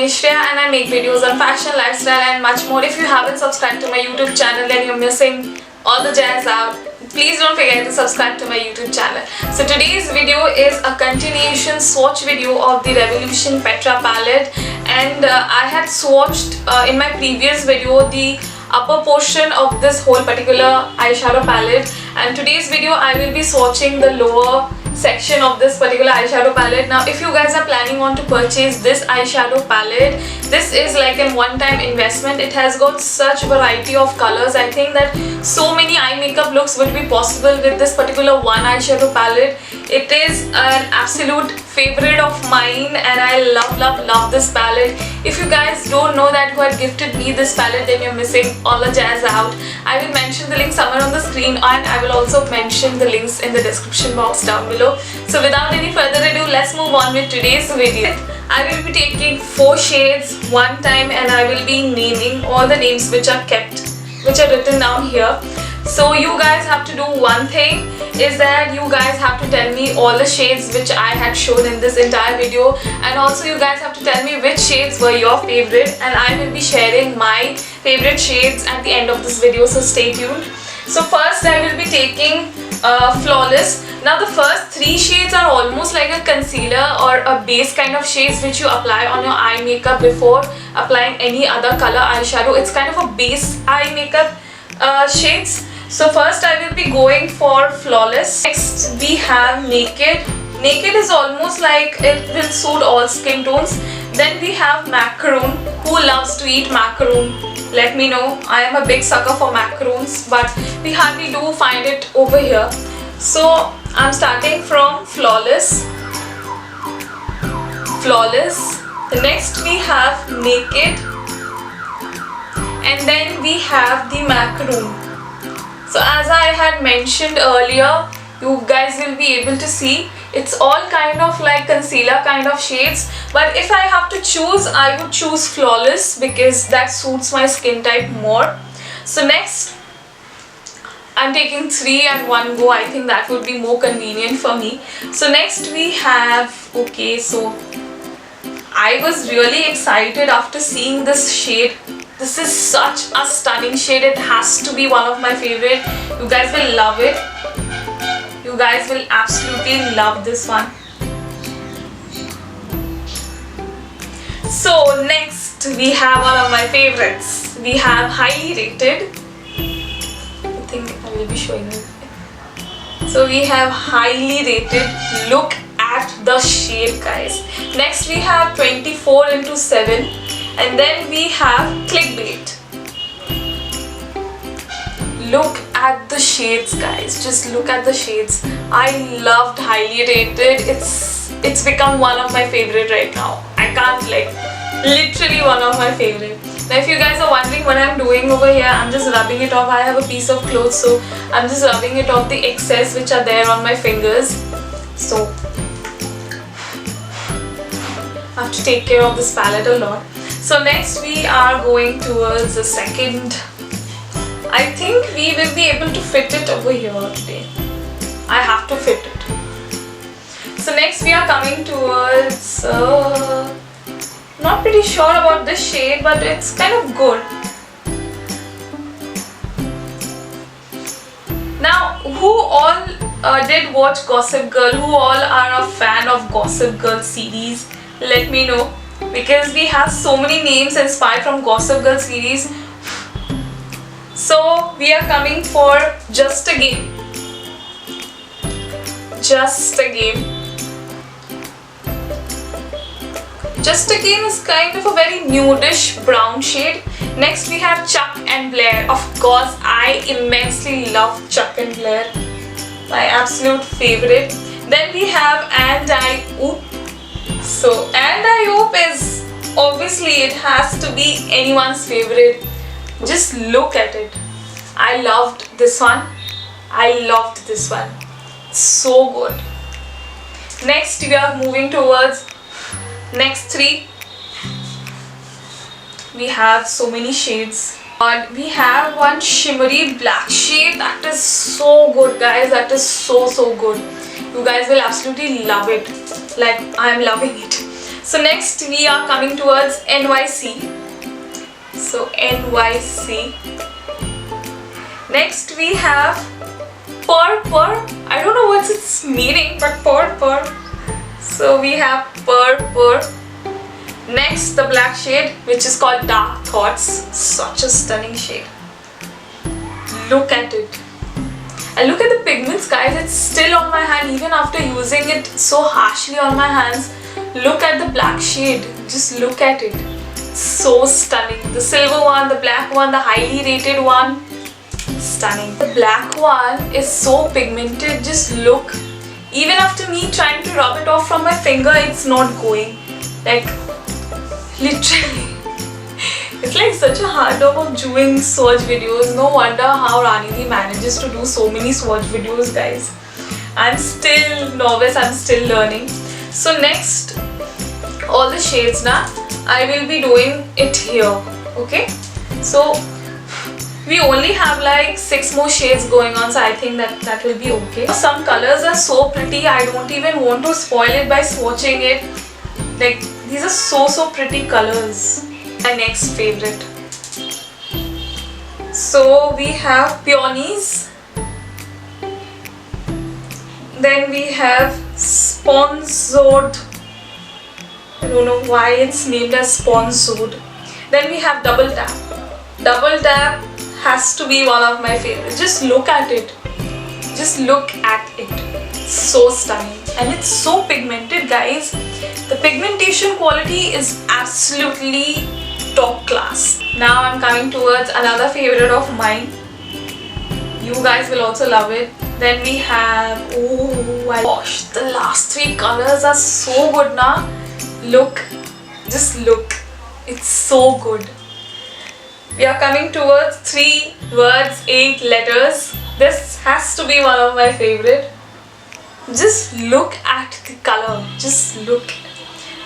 name is Shreya and I make videos on fashion, lifestyle and much more. If you haven't subscribed to my YouTube channel, then you're missing all the jazz out. Please don't forget to subscribe to my YouTube channel. So today's video is a continuation swatch video of the Revolution Petra palette, and I had swatched in my previous video the upper portion of this whole particular eyeshadow palette, and today's video I will be swatching the lower section of this particular eyeshadow palette. Now if you guys are planning on to purchase this eyeshadow palette, this is like a one-time investment. It has got such variety of colors. I think that so many eye makeup looks would be possible with this particular one eyeshadow palette. It is an absolute favorite of mine and I love this palette. If you guys don't know that who had gifted me this palette, then you're missing all the jazz out. I will mention the link somewhere on the screen, and I will also mention the links in the description box down below. So without any further ado, let's move on with today's video. I will be taking 4 shades one time and I will be naming all the names which are written down here. So you guys have to do one thing, is that you guys have to tell me all the shades which I had shown in this entire video, and also you guys have to tell me which shades were your favorite, and I will be sharing my favorite shades at the end of this video, so stay tuned. So first I will be taking Flawless. Now the first 3 shades are almost like a concealer or a base kind of shades which you apply on your eye makeup before applying any other color eyeshadow. It's kind of a base eye makeup shades. So first I will be going for Flawless. Next we have Naked. Naked is almost like it will suit all skin tones. Then we have Macaroon. Who loves to eat macaroon? Let me know. I am a big sucker for macaroons, but we hardly do find it over here. So I'm starting from Flawless. The next we have Naked, and then we have the Macaroon. So as I had mentioned earlier, you guys will be able to see it's all kind of like concealer kind of shades, but if I have to choose, I would choose Flawless because that suits my skin type more. So next I'm taking 3 at one go. I think that would be more convenient for me. So next we have, okay, so I was really excited after seeing this shade. This is such a stunning shade. It has to be one of my favorite. You guys will love it. You guys will absolutely love this one. So next we have one of my favorites. We have Highly Rated. I think I will be showing you. So we have Highly Rated. Look at the shade, guys. Next we have 24:7, and then we have Clickbait. Look at the shades, guys. Just look at the shades. I loved Highly Rated. It's become one of my favorite right now. I can't, like, literally one of my favorite. Now if you guys are wondering what I'm doing over here, I'm just rubbing it off. I have a piece of cloth, so I'm just rubbing it off the excess which are there on my fingers. So I have to take care of this palette a lot. So next we are going towards the second. I think we will be able to fit it over here today. I have to fit it. So next we are coming towards, not pretty sure about this shade, but it's kind of good. Now who all did watch Gossip Girl? Who all are a fan of Gossip Girl series? Let me know, because we have so many names inspired from Gossip Girl series. So we are coming for Just a Game. Just a Game. Just a Game is kind of a very nudish brown shade. Next we have Chuck and Blair. Of course, I immensely love Chuck and Blair. My absolute favorite. Then we have And I Oop. So And I Oop is, obviously it has to be anyone's favorite. Just look at it. I loved this one. I loved this one. So good. Next we are moving towards next 3. We have so many shades. And we have one shimmery black shade that is so good, guys. That is so good. You guys will absolutely love it. Like, I am loving it. So next we are coming towards NYC. So NYC. Next we have Purr. I don't know what's its meaning, but Purr. So we have Purr. Next, the black shade, which is called Dark Thoughts. Such a stunning shade. Look at it. And look at the pigments, guys. It's still on my hand even after using it so harshly on my hands. Look at the black shade. Just look at it. So stunning. The silver one, the black one, the highly rated one. Stunning. The black one is so pigmented. Just look. Even after me trying to rub it off from my finger, it's not going. Like, literally. It's like such a hard job of doing swatch videos. No wonder how Ranidhi manages to do so many swatch videos, guys. I'm still novice, I'm still learning. So next, all the shades now, I will be doing it here. Okay? So we only have like 6 more shades going on, so I think that will be okay. Some colors are so pretty, I don't even want to spoil it by swatching it. Like, these are so pretty colors. My next favorite. So we have Peonies. Then we have Sponsored. I don't know why it's named as Sponsored. Then we have Double Tap. Double Tap has to be one of my favorites. Just look at it. Just look at it. It's so stunning. And it's so pigmented, guys. The pigmentation quality is absolutely top class. Now I'm coming towards another favorite of mine. You guys will also love it. Then we have, oh my gosh, the last 3 colors are so good now. Look, just look. It's so good. We are coming towards 3 words, 8 letters. This has to be one of my favorite. Just look at the color. Just look.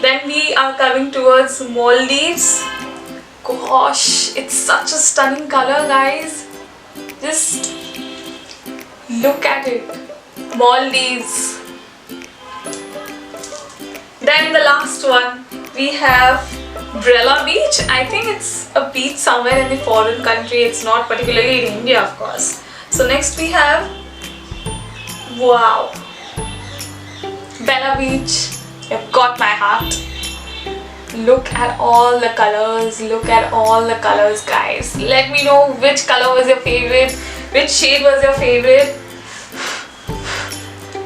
Then we are coming towards Maldives. Gosh, it's such a stunning color, guys. Just look at it. Maldives. Then the last one, we have Brella Beach. I think it's a beach somewhere in the foreign country. It's not particularly in India, of course. So next we have, wow, Bella Beach. You've got my heart. Look at all the colors. Look at all the colors, guys. Let me know which color was your favorite, which shade was your favorite.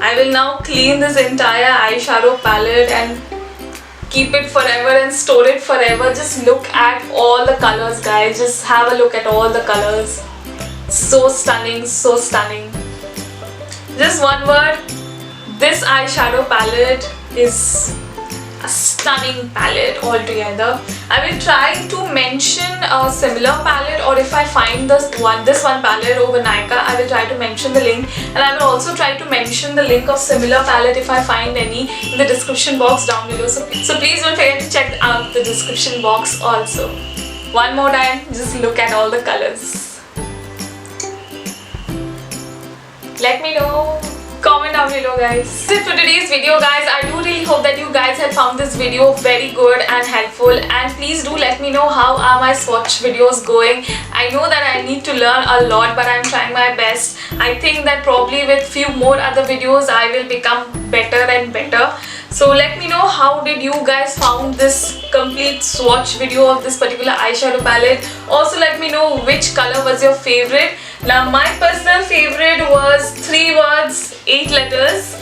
I will now clean this entire eyeshadow palette and keep it forever and store it forever. Just look at all the colors, guys. Just have a look at all the colors. So stunning, so stunning. Just one word, this eyeshadow palette is a stunning palette altogether. I will try to mention a similar palette, or if I find this one palette over Nykaa, I will try to mention the link, and I will also try to mention the link of similar palette if I find any in the description box down below. So please don't forget to check out the description box also. One more time, just look at all the colors. Let me know. Comment down below, guys. That's it for today's video, guys. I do really hope that you guys have found this video very good and helpful, and please do let me know how are my swatch videos going. I know that I need to learn a lot, but I'm trying my best. I think that probably with few more other videos I will become better and better. So let me know how did you guys found this complete swatch video of this particular eyeshadow palette. Also let me know which color was your favorite. Now my personal favorite was 3 words, 8 letters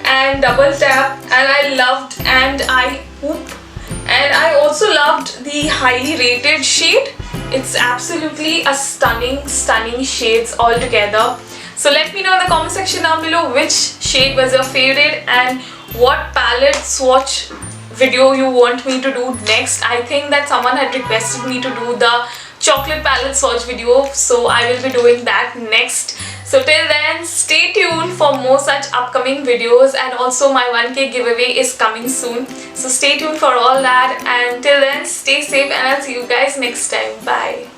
and Double Tap, and I loved and I also loved the highly rated shade. It's absolutely a stunning shades altogether. So let me know in the comment section down below which shade was your favorite and what palette swatch video you want me to do next. I think that someone had requested me to do the chocolate palette swatch video, so I will be doing that next. So till then, stay tuned for more such upcoming videos, and also my 1K giveaway is coming soon. So stay tuned for all that, and till then, stay safe and I'll see you guys next time. Bye.